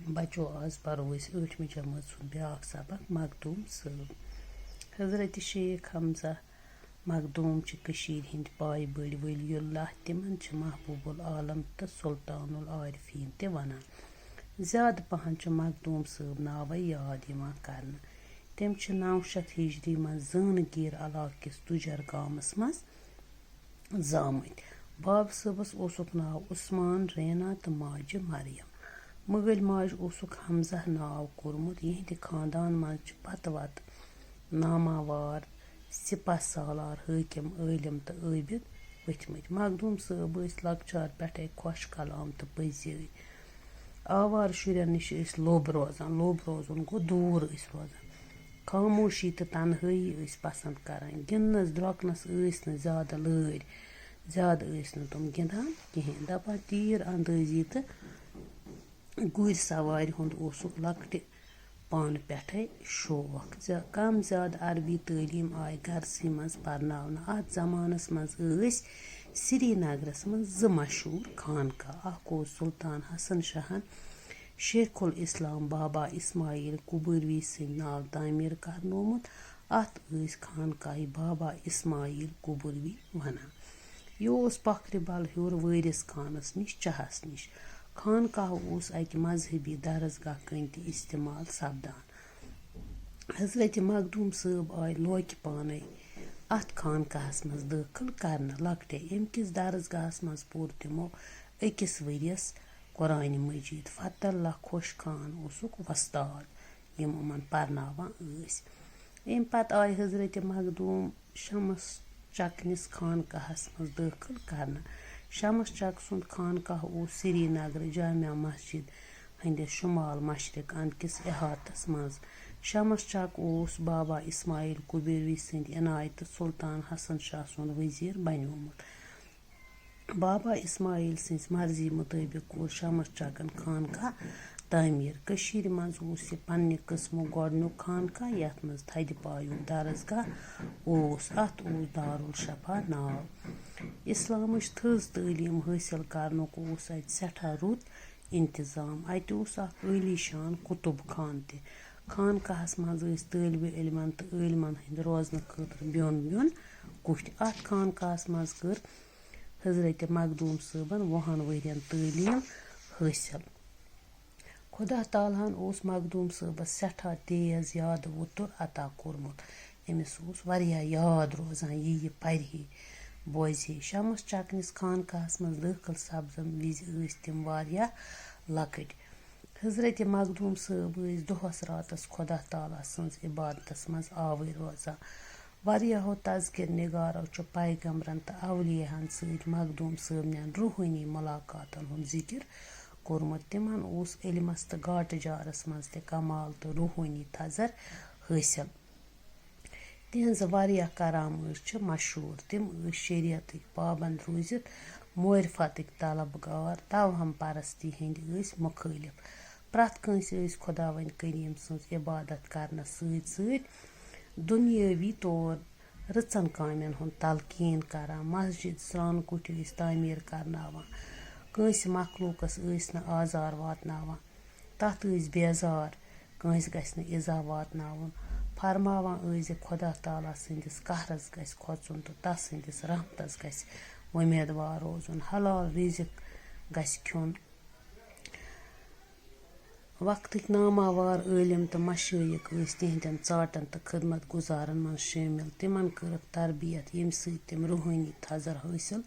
बचो आज परो 8वीं जमात सुन ब्याक सबक मखदूम साहब। हजरत शेख हमजा मखदूम हिंद पाय बड़ वलीउल्लाह तिमन महबूबुल आलम तो सुल्तानुल आरिफीन ते वनान। ज़्यादा पहन मखदूम साहब नावे याद कर। तम 900 हिजरी मं जानगीर इलाकिस तुजर गामस मज जामत। बाब साहबस ओसुक नाव उस्मान रैना तो माज मरियम। मगल माज ओसुक हमजा नाव कोरमुत। यहंद खानदान मज पत वत नामावार सिपह सालार हाकिम आलिम तो आबिद वथमत। मखदूम साहब लकचार पे खुश कलाम तो पजी। आवार शुरन नश लोब रोजान। लोब रोजन गो दूर रोजान। खामोशी तो तन्हाई पसंद करान। गिंदनस द्रोकनस न ज्यादा लर। ज्यादा न तुम गिंदान कहें। दपान तीर अंदाजी तो गुर सवार हुंद लकटे पान पे शौक। कम ज्यादा अरबी तालीम आय गरसी मज परनावना। अत जमानस मज श्रीनगरस मज मशहूर खानका। सुल्तान हसन शाहन शेखुल इस्लाम बाबा इस्माइल कुबरवी सिंद नाव तामीर करनोमुत। अत खानकाह बाबा इस्माइल कुबरवी वनान। यह पखर बल हूर वारिस खानस निश चहस निश। खानकाह अक मजहबी दरसगाह कन त इस्तेमाल सपदान। हजरत मखदूम साहब आय लोक पाने अत खानकाहस मज दाखिल कर लकटे। अमकिस दरसगाहस मज पोर तमो अकिस वरियस कुरान मजीद। फतल्ला खुश खान वस्ताद यमन परनावान। अम पत आय हजरत मखदूम शमस चकनिस खानकाहस मज दाखिल कर। शमस चक सुंद खानकाह श्रीनगर जामिया मस्जिद हंदिस शुमाल मशरक अंदकिस अहातस मज। शमस चक बाबा इस्माइल कुबरवी सिंद इनायत सुल्तान हसन शाह सुंद वजीर बनोमुत। बाबा इस्माइल सिंस मर्जी मुताबिक कोर शमस चकन खानकाह तामीर। कशीर मज यह पन्ने किस्मु गोडनुक खानकाह यथ मज थद पायुक दरसगाह अत दारुल शफा नाव। इस्लामच थज तालीम हासिल करनुक अत सठा रुत इंतजाम। अत आली शान कुतुब खान ते। खानकाहस मज तालिब इलमन तो आलिमन हंद रोजन खतर बिन बिन कुठ। अत खानकाहस मज कर हजरत मखदूम साहबन 20 वरियन तालीम हासिल। खुदा तालहन मखदूम साहबस सठा तेज याद वुतुर अता कोरमुत। अमिस वारिया याद रोजान यह परहे बोजे। शमस चकनिस खानकाहस मज दाखिल सपदन विज तम वारिया लकट। हजरत मखदूम साहब दोहस रातस खुदा ताला सज इबादतस मज आवर रोजान। वारियाहो तज़किर निगारो पैगम्बरन तो अवलियाहन सत मखदूम साहबन रूहानी मुलाकातन हुंद जिक्र कोरमुत। तिमन इल्मस तो गाट जारस मज ते कमाल तो रूहानी थजर हासिल। तिहंज वारिया करामत मशहूर। तिम शरीयत पाबंद रूजित मारिफत तलबगार। तवहम परस्ती हंद मुखालिफ। प्रत कंस खुदावन करीम सज इबादत करनस सत दुनियावी तौर रचन कामन हुंद तलकीन करान। मस्जिद स्रान कुठ तामीर करनावान। कंस मखलूकस न आजार वातनावान। तथ बेजार कंस गस न इजा वातनावन। फरमावान खुदा ताला सदिस कहरस गस खोचुन तो तस सदिस रहमतस गस उम्मीदवार रोजुन। हलाल रिजिक गस खियोन। वक्तक नामावार आलिम तो मशाइख तिहंदन चाटन तो खिदमत गुजारन मज शामिल। तिमन करक तरबियत यम तम रूहानी थजर हासिल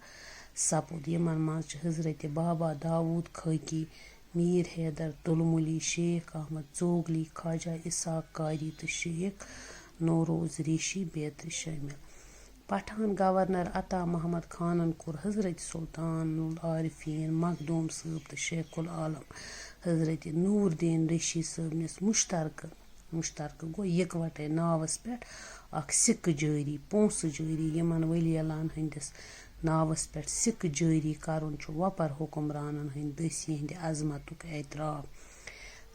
सपुद। यमन मज हजरत बाबा दाऊद खाकी, मीर हैदर तुलमुली, शेख अहमद जोगली, ख्वाजा इसाक कारी तो शेख नौरोज ऋषि बेतर शामिल। पठान गवर्नर अता मोहम्मद खानन कोर हजरत सुल्तानुल आरिफीन मखदूम साहब तो शेखुल आलम हजरत नूरदीन ऋषि साहबनिस मुश्तरक गो इकवटे नावस पे सिक्क जारी पोंस जारी। यमन वलियलान हंदिस नावस पे सिक्क जारी करुन वपर हुक्मरानन हंद दसी हंद अजमतुक एतराफ।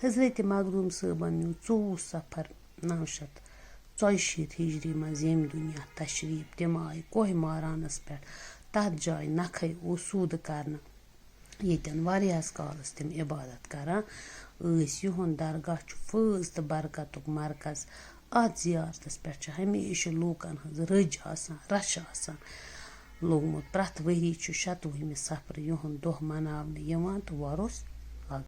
हजरत मखदूम साहबन न्यू 24 सफर 964 हिजरी मज यम दुनिया तशरीफ। तम आय कोह मारानस पे तथ जाय नखै ओसूद करन। ییٚتٮ۪ن واریاہَس کالَس تِم عبادت کَران ٲسۍ. یِہُنٛد درگاہ چھُ فٲض تہٕ برکتُک مرکز. اَتھ زِیارتَس پٮ۪ٹھ چھِ ہمیشہِ لوٗکَن ہٕنٛز رٔج آسان، رَش آسان لوٚگمُت. پرٛٮ۪تھ ؤری چھُ 26 صفرٕ یِہُنٛد دۄہ مناونہٕ یِوان تہٕ وۄرُث